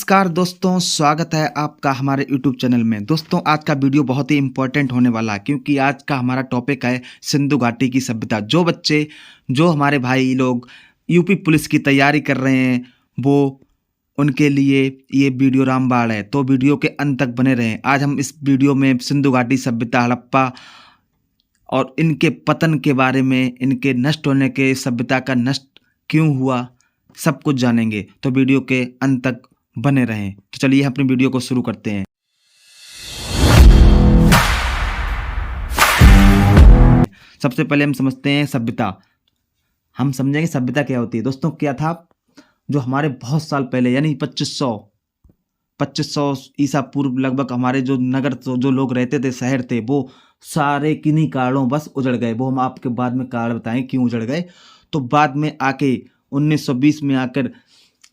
नमस्कार दोस्तों, स्वागत है आपका हमारे यूट्यूब चैनल में। दोस्तों, आज का वीडियो बहुत ही इम्पोर्टेंट होने वाला है क्योंकि आज का हमारा टॉपिक है सिंधु घाटी की सभ्यता। जो हमारे भाई लोग यूपी पुलिस की तैयारी कर रहे हैं, वो उनके लिए ये वीडियो रामबाण है, तो वीडियो के अंत तक बने रहें। आज हम इस वीडियो में सिंधु घाटी सभ्यता, हड़प्पा और इनके पतन के बारे में, इनके नष्ट होने के, सभ्यता का नष्ट क्यों हुआ, सब कुछ जानेंगे। तो वीडियो के अंत तक बने रहें। तो चलिए अपनी वीडियो को शुरू करते हैं। सबसे पहले हम समझते हैं सभ्यता। हम समझेंगे सभ्यता क्या होती है। दोस्तों, क्या था, जो हमारे बहुत साल पहले यानी 2500 ईसा पूर्व लगभग हमारे जो नगर, जो लोग रहते थे, शहर थे, वो सारे किन्हीं कारणों बस उजड़ गए। वो हम आपके बाद में कारण बताएं क्यों उजड़ गए। तो बाद में आके 1920 में आकर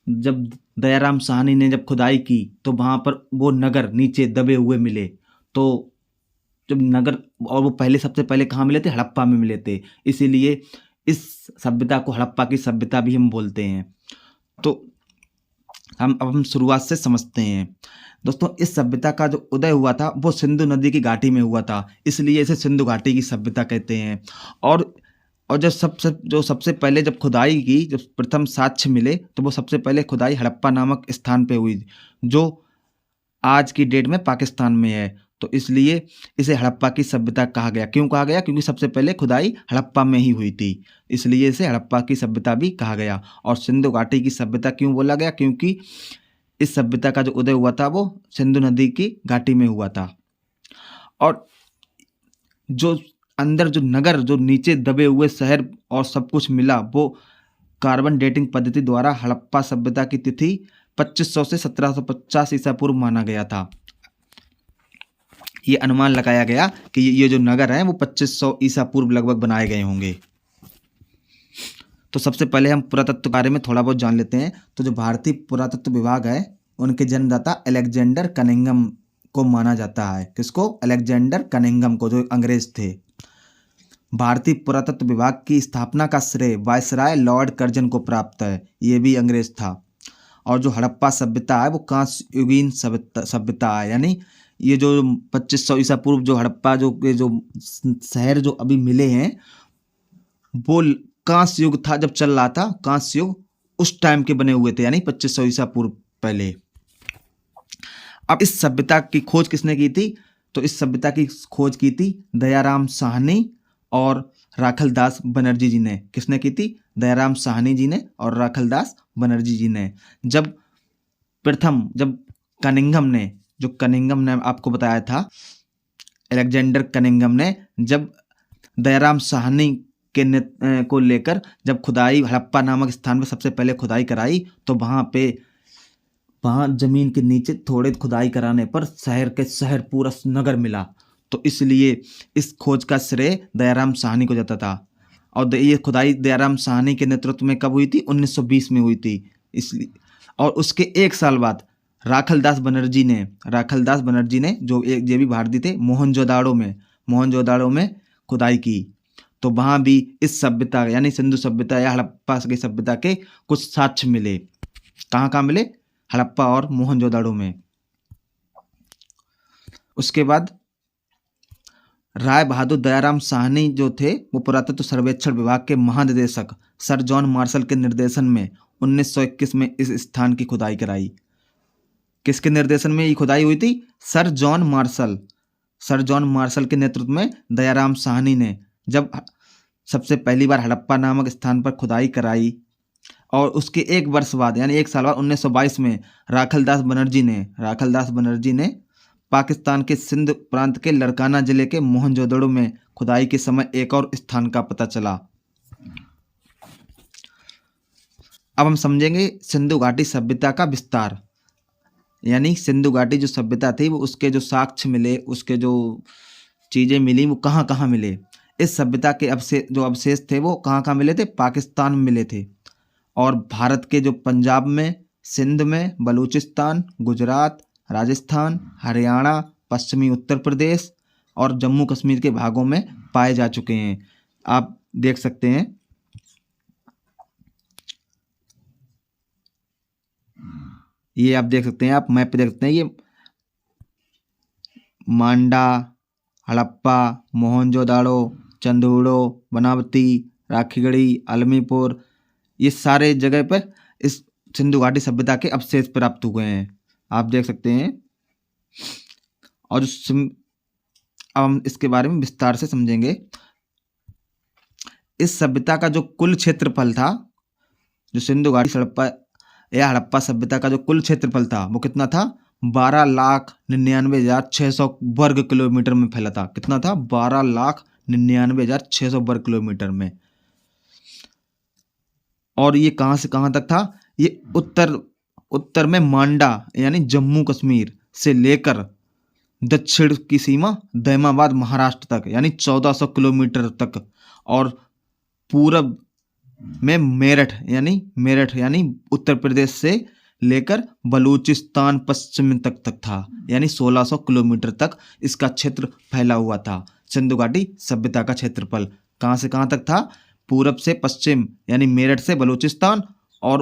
जब दयाराम साहनी ने जब खुदाई की तो वहाँ पर वो नगर नीचे दबे हुए मिले। तो जब नगर, और वो पहले सबसे पहले कहाँ मिले थे? हड़प्पा में मिले थे। इसीलिए इस सभ्यता को हड़प्पा की सभ्यता भी हम बोलते हैं। तो हम शुरुआत से समझते हैं। दोस्तों, इस सभ्यता का जो उदय हुआ था वो सिंधु नदी की घाटी में हुआ था, इसलिए इसे सिंधु घाटी की सभ्यता कहते हैं। और जब सबसे पहले जब खुदाई की, जब प्रथम साक्ष्य मिले, तो वो सबसे पहले खुदाई हड़प्पा नामक स्थान पे हुई, जो आज की डेट में पाकिस्तान में है। तो इसलिए इसे हड़प्पा की सभ्यता कहा गया। क्यों कहा गया? क्योंकि सबसे पहले खुदाई हड़प्पा में ही हुई थी, इसलिए इसे हड़प्पा की सभ्यता भी कहा गया। और सिंधु घाटी की सभ्यता क्यों बोला गया? क्योंकि इस सभ्यता का जो उदय हुआ था वो सिंधु नदी की घाटी में हुआ था। और जो अंदर जो नगर, जो नीचे दबे हुए शहर और सब कुछ मिला, वो कार्बन डेटिंग पद्धति द्वारा हड़प्पा सभ्यता की तिथि 2500 से 1750 ईसा पूर्व माना गया था। ये अनुमान लगाया गया कि ये जो नगर हैं वो 2500 ईसा पूर्व लगभग बनाए गए होंगे। तो सबसे पहले हम पुरातत्व के बारे में थोड़ा बहुत जान लेते हैं। तो जो भारतीय पुरातत्व विभाग है, उनके जन्मदाता अलेक्जेंडर कनिंघम को माना जाता है। किसको? अलेक्जेंडर कनिंघम को, जो अंग्रेज थे। भारतीय पुरातत्व विभाग की स्थापना का श्रेय वायसराय लॉर्ड कर्जन को प्राप्त है, ये भी अंग्रेज था। और जो हड़प्पा सभ्यता है वो कांस्य युगीन सभ्यता है, यानी ये जो 2500 ईसा पूर्व जो हड़प्पा जो शहर जो अभी मिले हैं, वो कांस्य युग था, जब चल रहा था कांस्य युग, उस टाइम के बने हुए थे, यानी 2500 ईसा पूर्व पहले। अब इस सभ्यता की खोज किसने की थी? तो इस सभ्यता की खोज की थी दयाराम साहनी और राखलदास बनर्जी जी ने। किसने की थी? दयाराम साहनी जी ने और राखलदास बनर्जी जी ने। जब कनिंघम ने आपको बताया था, अलेक्जेंडर कनिंघम ने जब दयाराम साहनी के को लेकर जब खुदाई हड़प्पा नामक स्थान पर सबसे पहले खुदाई कराई, तो वहाँ जमीन के नीचे थोड़े खुदाई कराने पर शहर पूरा नगर मिला। तो इसलिए इस खोज का श्रेय दयाराम साहनी को जाता था। और ये खुदाई दयाराम साहनी के नेतृत्व में कब हुई थी? 1920 में हुई थी। इसलिए, और उसके एक साल बाद राखलदास बनर्जी ने जो ये भी भारतीय थे, मोहनजोदाड़ो में खुदाई की। तो वहाँ भी इस सभ्यता यानी सिंधु सभ्यता या हड़प्पा की सभ्यता के कुछ साक्ष्य मिले। कहाँ मिले? हड़प्पा और मोहनजोदाड़ो में। उसके बाद राय बहादुर दयाराम साहनी जो थे, वो पुरातत्व सर्वेक्षण विभाग के महानिदेशक सर जॉन मार्शल के निर्देशन में 1921 में इस स्थान की खुदाई कराई। किसके निर्देशन में ये खुदाई हुई थी? सर जॉन मार्शल के नेतृत्व में दयाराम साहनी ने जब सबसे पहली बार हड़प्पा नामक स्थान पर खुदाई कराई। और उसके एक वर्ष बाद यानी एक साल बाद 1922 में राखलदास बनर्जी ने पाकिस्तान के सिंध प्रांत के लड़काना जिले के मोहनजोदड़ो में खुदाई के समय एक और स्थान का पता चला। अब हम समझेंगे सिंधु घाटी सभ्यता का विस्तार, यानी सिंधु घाटी जो सभ्यता थी वो उसके जो साक्ष्य मिले, उसके जो चीज़ें मिली, वो कहाँ कहाँ मिले। इस सभ्यता के अवशेष थे वो कहाँ मिले थे? पाकिस्तान में मिले थे। और भारत के जो पंजाब में, सिंध में, बलूचिस्तान, गुजरात, राजस्थान, हरियाणा, पश्चिमी उत्तर प्रदेश और जम्मू कश्मीर के भागों में पाए जा चुके हैं। आप देख सकते हैं। ये आप देख सकते हैं, आप मैप पे देख सकते हैं, ये मांडा, हड़प्पा, मोहनजोदाड़ो, चंदूड़ो, बनावती, राखीगढ़ी, अलमीपुर, ये सारे जगह पर इस सिंधु घाटी सभ्यता के अवशेष प्राप्त हुए हैं, आप देख सकते हैं। और अब हम इसके बारे में विस्तार से समझेंगे। इस सभ्यता का जो कुल क्षेत्रफल था, जो सिंधु घाटी हड़प्पा या हड़प्पा सभ्यता का जो कुल क्षेत्रफल था वो कितना था, 12,99,600 वर्ग किलोमीटर में फैला था। कितना था, 12,99,600 वर्ग किलोमीटर में। और ये कहाँ से कहाँ तक था, ये उत्तर में मांडा यानी जम्मू कश्मीर से लेकर दक्षिण की सीमा दैमाबाद महाराष्ट्र तक यानी 1400 किलोमीटर तक, और पूरब में मेरठ यानी उत्तर प्रदेश से लेकर बलूचिस्तान पश्चिम तक था, यानी 1600 किलोमीटर तक इसका क्षेत्र फैला हुआ था। सिंधु घाटी सभ्यता का क्षेत्रफल कहाँ से कहाँ तक था, पूरब से पश्चिम यानी मेरठ से बलूचिस्तान, और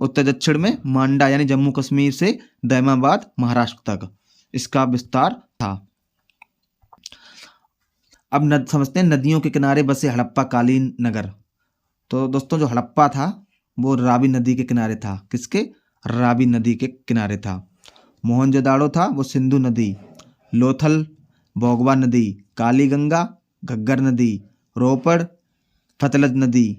उत्तर दक्षिण में मांडा यानी जम्मू कश्मीर से दैमाबाद महाराष्ट्र तक इसका विस्तार था। अब समझते हैं नदियों के किनारे बसे हड़प्पा कालीन नगर। तो दोस्तों जो हड़प्पा था वो रावी नदी के किनारे था। किसके, रावी नदी के किनारे था। मोहनजोदाड़ो था वो सिंधु नदी, लोथल भोगवा नदी, काली गंगा, घग्गर नदी, रोपड़ फतलज नदी,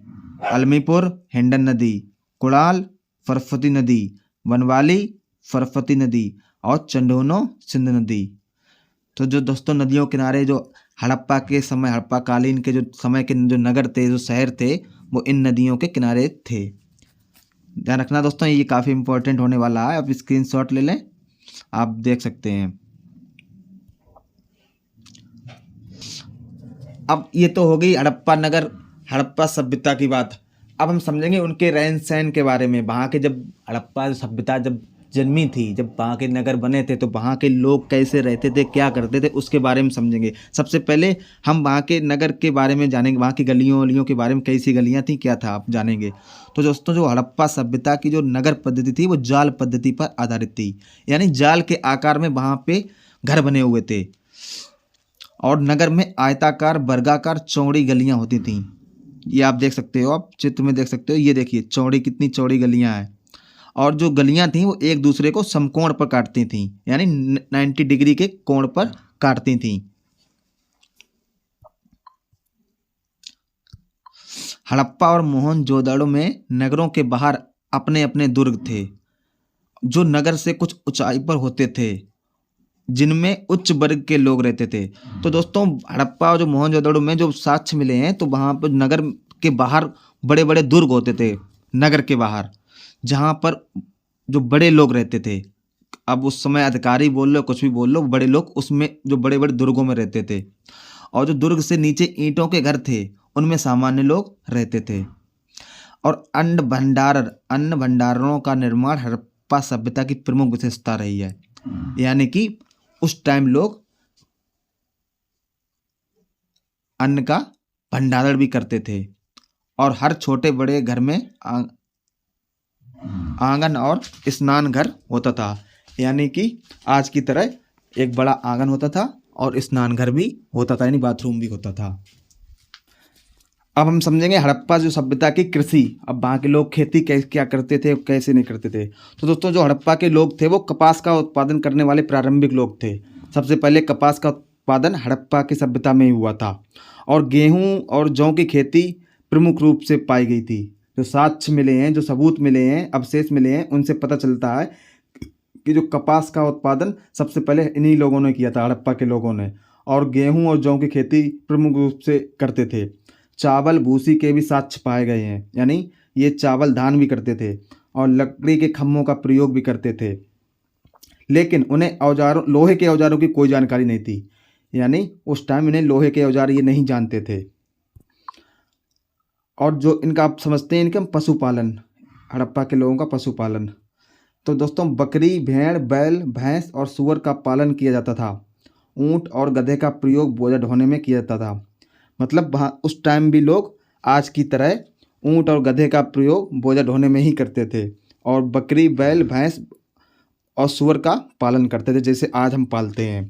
अलमीपुर हिंडन नदी, कुड़ाल फरफती नदी, बनवाली फरफती नदी, और चंडोनो सिंध नदी। तो जो दोस्तों नदियों किनारे जो हड़प्पा के समय, हड़प्पा कालीन के जो समय के जो नगर थे, जो शहर थे, वो इन नदियों के किनारे थे। ध्यान रखना दोस्तों, ये काफ़ी इंपॉर्टेंट होने वाला है। अब स्क्रीनशॉट ले लें, आप देख सकते हैं। अब ये तो हो गई हड़प्पा नगर, हड़प्पा सभ्यता की बात। अब हम समझेंगे उनके रहन सहन के बारे में। वहाँ के जब हड़प्पा सभ्यता जब जन्मी थी, जब वहाँ के नगर बने थे, तो वहाँ के लोग कैसे रहते थे, क्या करते थे, उसके बारे में समझेंगे। सबसे पहले हम वहाँ के नगर के बारे में जानेंगे, वहाँ की गलियों वलियों के बारे में, कैसी गलियाँ थी, क्या था, आप जानेंगे। तो दोस्तों जो हड़प्पा सभ्यता की जो नगर पद्धति थी वो जाल पद्धति पर आधारित थी, यानी जाल के आकार में वहाँ पे घर बने हुए थे, और नगर में आयताकार वर्गाकार चौड़ी गलियाँ होती थीं। ये आप देख सकते हो, आप चित्र में देख सकते हो, ये देखिए चौड़ी, कितनी चौड़ी गलियाँ हैं। और जो गलियां थीं वो एक दूसरे को समकोण पर काटती थीं, यानी 90 डिग्री के कोण पर काटती थीं। हड़प्पा और मोहनजोदड़ो में नगरों के बाहर अपने अपने दुर्ग थे, जो नगर से कुछ ऊंचाई पर होते थे, जिनमें उच्च वर्ग के लोग रहते थे। तो दोस्तों हड़प्पा और जो मोहनजोदड़ो में जो साक्ष्य मिले हैं, तो वहाँ पर नगर के बाहर बड़े बड़े दुर्ग होते थे, नगर के बाहर, जहाँ पर जो बड़े लोग रहते थे। अब उस समय अधिकारी बोल लो, कुछ भी बोल लो, बड़े लोग उसमें जो बड़े बड़े दुर्गों में रहते थे। और जो दुर्ग से नीचे ईंटों के घर थे, उनमें सामान्य लोग रहते थे। और अन्न भंडारणों का निर्माण हड़प्पा सभ्यता की प्रमुख विशेषता रही है, यानी कि उस टाइम लोग अन्न का भंडारण भी करते थे, और हर छोटे बड़े घर में आंगन और स्नान घर होता था, यानी कि आज की तरह एक बड़ा आंगन होता था और स्नान घर भी होता था, यानी बाथरूम भी होता था। अब हम समझेंगे हड़प्पा जो सभ्यता की कृषि। अब वहाँ के लोग खेती क्या करते थे, कैसे नहीं करते थे। तो दोस्तों जो हड़प्पा के लोग थे वो कपास का उत्पादन करने वाले प्रारंभिक लोग थे। सबसे पहले कपास का उत्पादन हड़प्पा की सभ्यता में ही हुआ था, और गेहूँ और जौ की खेती प्रमुख रूप से पाई गई थी। जो साक्ष्य मिले हैं, जो सबूत मिले हैं, अवशेष मिले हैं, उनसे पता चलता है कि जो कपास का उत्पादन सबसे पहले इन्हीं लोगों ने किया था, हड़प्पा के लोगों ने, और गेहूं और जौ की खेती प्रमुख रूप से करते थे। चावल भूसी के भी साक्ष्य पाए गए हैं, यानी ये चावल धान भी करते थे, और लकड़ी के खम्भों का प्रयोग भी करते थे। लेकिन उन्हें लोहे के औजारों की कोई जानकारी नहीं थी, यानी उस टाइम इन्हें लोहे के औजार ये नहीं जानते थे। और जो इनका आप समझते हैं, इनका पशुपालन, हड़प्पा के लोगों का पशुपालन। तो दोस्तों बकरी, भेड़, बैल, भैंस और सूअर का पालन किया जाता था। ऊंट और गधे का प्रयोग बोझा ढोने में किया जाता था। मतलब वहाँ उस टाइम भी लोग आज की तरह ऊंट और गधे का प्रयोग बोझा ढोने में ही करते थे। और बकरी, बैल, भैंस और सूअर का पालन करते थे, जैसे आज हम पालते हैं।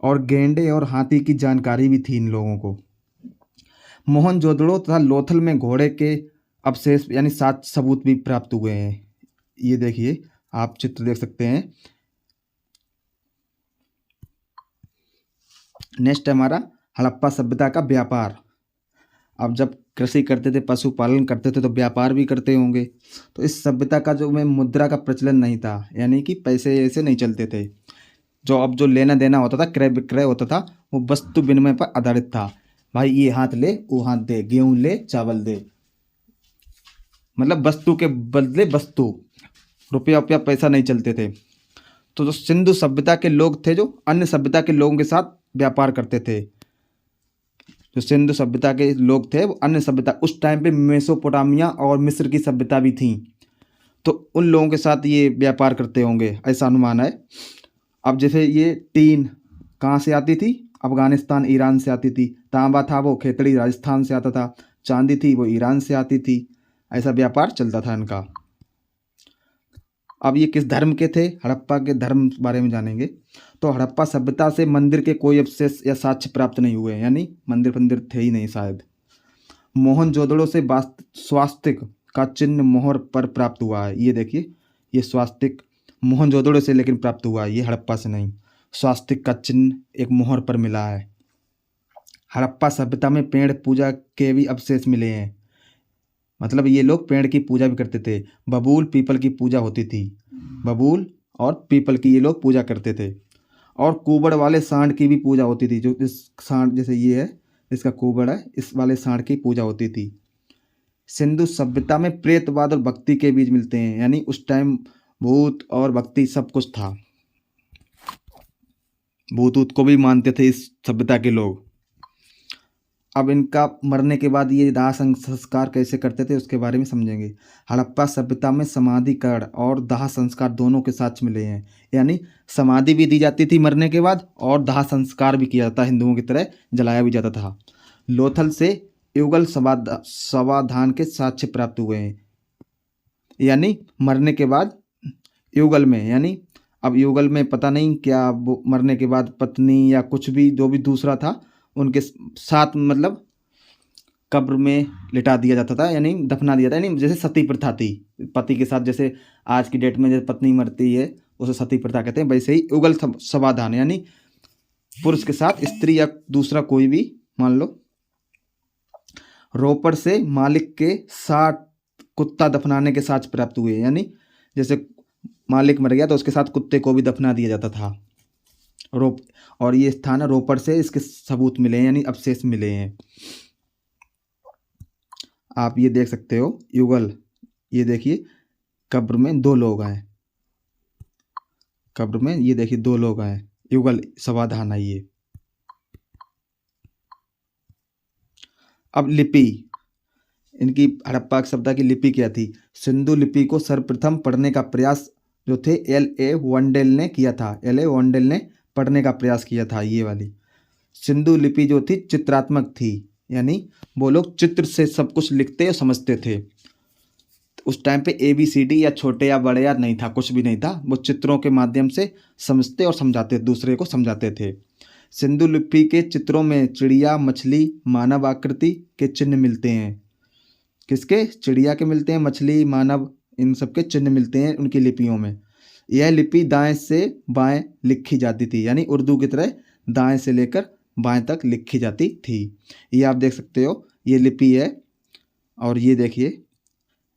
और गेंडे और हाथी की जानकारी भी थी इन लोगों को। मोहनजोदड़ो तथा लोथल में घोड़े के अवशेष यानी 7 सबूत भी प्राप्त हुए हैं। ये देखिए, आप चित्र देख सकते हैं। नेक्स्ट है हमारा हड़प्पा सभ्यता का व्यापार। अब जब कृषि करते थे, पशुपालन करते थे, तो व्यापार भी करते होंगे। तो इस सभ्यता का जो में मुद्रा का प्रचलन नहीं था, यानी कि पैसे ऐसे नहीं चलते थे। जो लेना देना होता था, क्रय विक्रय होता था, वो वस्तु विनिमय पर आधारित था। भाई ये हाथ ले, वो हाथ दे, गेहूं ले, चावल दे, मतलब वस्तु के बदले वस्तु, रुपया रुपया पैसा नहीं चलते थे। तो जो सिंधु सभ्यता के लोग थे, जो अन्य सभ्यता के लोगों के साथ व्यापार करते थे। जो सिंधु सभ्यता के लोग थे, वो अन्य सभ्यता, उस टाइम पे मेसोपोटामिया और मिस्र की सभ्यता भी थी, तो उन लोगों के साथ ये व्यापार करते होंगे, ऐसा अनुमान है। अब जैसे ये टीन कहाँ से आती थी? अफगानिस्तान, ईरान से आती थी। तांबा था वो खेतड़ी, राजस्थान से आता था। चांदी थी वो ईरान से आती थी। ऐसा व्यापार चलता था इनका। अब ये किस धर्म के थे? हड़प्पा के धर्म बारे में जानेंगे। तो हड़प्पा सभ्यता से मंदिर के कोई अवशेष या साक्ष्य प्राप्त नहीं हुए, यानी मंदिर थे ही नहीं शायद। मोहनजोदड़ो से स्वास्तिक का चिन्ह मोहर पर प्राप्त हुआ है। ये देखिए, ये स्वास्तिक मोहनजोदड़ो से लेकिन प्राप्त हुआ है, ये हड़प्पा से नहीं। स्वास्तिक का चिन्ह एक मोहर पर मिला है। हड़प्पा सभ्यता में पेड़ पूजा के भी अवशेष मिले हैं, मतलब ये लोग पेड़ की पूजा भी करते थे। बबूल, पीपल की पूजा होती थी। बबूल और पीपल की ये लोग पूजा करते थे। और कुबड़ वाले सांड की भी पूजा होती थी। जो इस सांड, जैसे ये है, इसका कुबड़ है, इस वाले सांड की पूजा होती थी। सिंधु सभ्यता में प्रेतवाद और भक्ति के बीज मिलते हैं, यानी उस टाइम भूत और भक्ति सब कुछ था। भूत को भी मानते थे इस सभ्यता के लोग। अब इनका मरने के बाद ये दाह संस्कार कैसे करते थे उसके बारे में समझेंगे। हड़प्पा सभ्यता में समाधिकरण और दाह संस्कार दोनों के साक्ष्य मिले हैं, यानी समाधि भी दी जाती थी मरने के बाद, और दाह संस्कार भी किया जाता, हिंदुओं की तरह जलाया भी जाता था। लोथल से युगल समाधान के साक्ष्य प्राप्त हुए हैं, यानी मरने के बाद युगल में, यानी अब युगल में पता नहीं क्या, वो मरने के बाद पत्नी या कुछ भी जो भी दूसरा था उनके साथ, मतलब कब्र में लिटा दिया जाता था, यानी दफना दिया था, यानी जैसे सती प्रथा थी पति के साथ। जैसे आज की डेट में जैसे पत्नी मरती है उसे सती प्रथा कहते हैं, वैसे ही युगल समाधान, यानी पुरुष के साथ स्त्री या दूसरा कोई भी, मान लो रोपड़ से मालिक के साथ कुत्ता दफनाने के साथ प्राप्त हुए, यानी जैसे मालिक मर गया तो उसके साथ कुत्ते को भी दफना दिया जाता था। और ये स्थान है रोपड़ से इसके सबूत मिले हैं, यानी अवशेष मिले हैं। आप ये देख सकते हो युगल, ये देखिए कब्र में 2 लोग हैं, कब्र में ये देखिए 2 लोग हैं, युगल समाधान है ये। अब लिपि, इनकी हड़प्पा सभ्यता की लिपि क्या थी? सिंधु लिपि को सर्वप्रथम पढ़ने का प्रयास जो थे L.A. वंडेल ने किया था। L.A. वंडेल ने पढ़ने का प्रयास किया था ये वाली। सिंधु लिपि जो थी चित्रात्मक थी, यानी वो लोग चित्र से सब कुछ लिखते और समझते थे। उस टाइम पे ABCD या छोटे या बड़े या नहीं था, कुछ भी नहीं था, वो चित्रों के माध्यम से समझते और समझाते, दूसरे को समझाते थे। सिंधु लिपि के चित्रों में चिड़िया, मछली, मानव आकृति के चिन्ह मिलते हैं। किसके? चिड़िया के मिलते हैं, मछली, मानव, इन सब के चिन्ह मिलते हैं उनकी लिपियों में। यह लिपि दाएं से बाएं लिखी जाती थी, यानी उर्दू की तरह दाएं से लेकर बाएं तक लिखी जाती थी। ये आप देख सकते हो, ये लिपि है। और ये देखिए,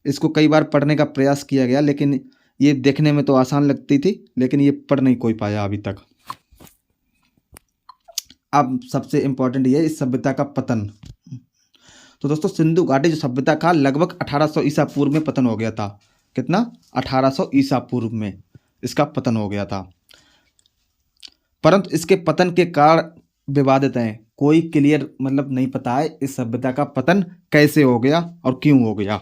इसको कई बार पढ़ने का प्रयास किया गया, लेकिन ये देखने में तो आसान लगती थी, लेकिन ये पढ़ नहीं कोई पाया अभी तक। अब सबसे इम्पोर्टेंट ये इस सभ्यता का पतन। तो दोस्तों, सिंधु घाटी जो सभ्यता का लगभग 1800 ईसा पूर्व में पतन हो गया था। कितना? 1800 ईसा पूर्व में इसका पतन हो गया था। परंतु इसके पतन के कारण विवादित हैं, कोई क्लियर मतलब नहीं पता है इस सभ्यता का पतन कैसे हो गया और क्यों हो गया।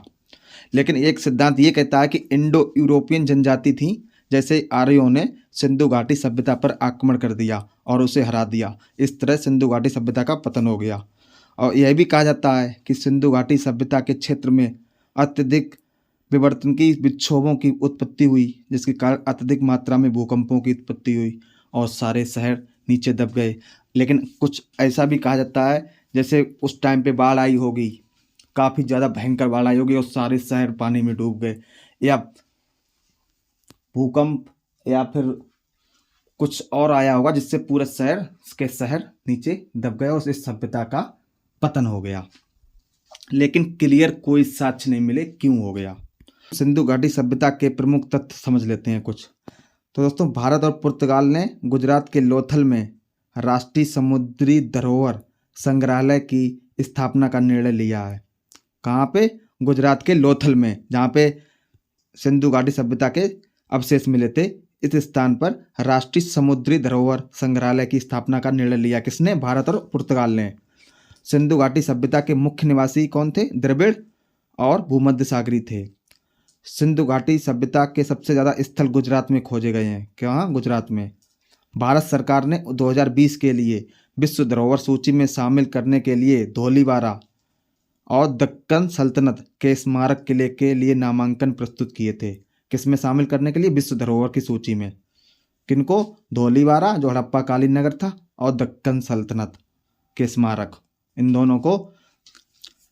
लेकिन एक सिद्धांत ये कहता है कि इंडो यूरोपियन जनजाति थी, जैसे आर्यों ने सिंधु घाटी सभ्यता पर आक्रमण कर दिया और उसे हरा दिया, इस तरह सिंधु घाटी सभ्यता का पतन हो गया। और यह भी कहा जाता है कि सिंधु घाटी सभ्यता के क्षेत्र में अत्यधिक विवर्तन की विक्षोभों की उत्पत्ति हुई, जिसके कारण अत्यधिक मात्रा में भूकंपों की उत्पत्ति हुई और सारे शहर नीचे दब गए। लेकिन कुछ ऐसा भी कहा जाता है जैसे उस टाइम पे बाढ़ आई होगी, काफ़ी ज़्यादा भयंकर बाढ़ आई होगी और सारे शहर पानी में डूब गए, या भूकंप या फिर कुछ और आया होगा जिससे पूरे शहर नीचे दब गए और इस सभ्यता का पतन हो गया। लेकिन क्लियर कोई साक्ष्य नहीं मिले क्यों हो गया। सिंधु घाटी सभ्यता के प्रमुख तथ्य समझ लेते हैं कुछ। तो दोस्तों, भारत और पुर्तगाल ने गुजरात के लोथल में राष्ट्रीय समुद्री धरोहर संग्रहालय की स्थापना का निर्णय लिया है। कहाँ पे? गुजरात के लोथल में, जहाँ पे सिंधु घाटी सभ्यता के अवशेष मिले थे। इस स्थान पर राष्ट्रीय समुद्री धरोहर संग्रहालय की स्थापना का निर्णय लिया। किसने? भारत और पुर्तगाल ने। सिंधु घाटी सभ्यता के मुख्य निवासी कौन थे? द्रविड़ और भूमध्य सागरी थे। सिंधु घाटी सभ्यता के सबसे ज़्यादा स्थल गुजरात में खोजे गए हैं। कहाँ? गुजरात में। भारत सरकार ने 2020 के लिए विश्व धरोहर सूची में शामिल करने के लिए धौलीवारा और दक्कन सल्तनत के स्मारक किले के लिए नामांकन प्रस्तुत किए थे। किसमें शामिल करने के लिए? विश्व धरोहर की सूची में। किनको? धौलीवारा जो हड़प्पा कालीन नगर था और दक्कन सल्तनत के स्मारक, इन दोनों को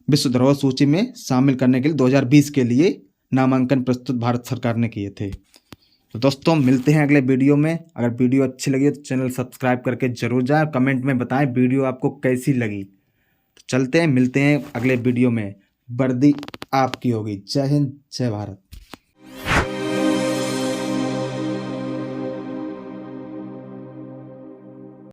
विश्व धरोहर सूची में शामिल करने के लिए 2020 के लिए नामांकन प्रस्तुत भारत सरकार ने किए थे। तो दोस्तों, मिलते हैं अगले वीडियो में। अगर वीडियो अच्छी लगी तो चैनल सब्सक्राइब करके जरूर जाएं। कमेंट में बताएं वीडियो आपको कैसी लगी। तो चलते हैं, मिलते हैं अगले वीडियो में। वर्दी आपकी होगी। जय हिंद, जय भारत।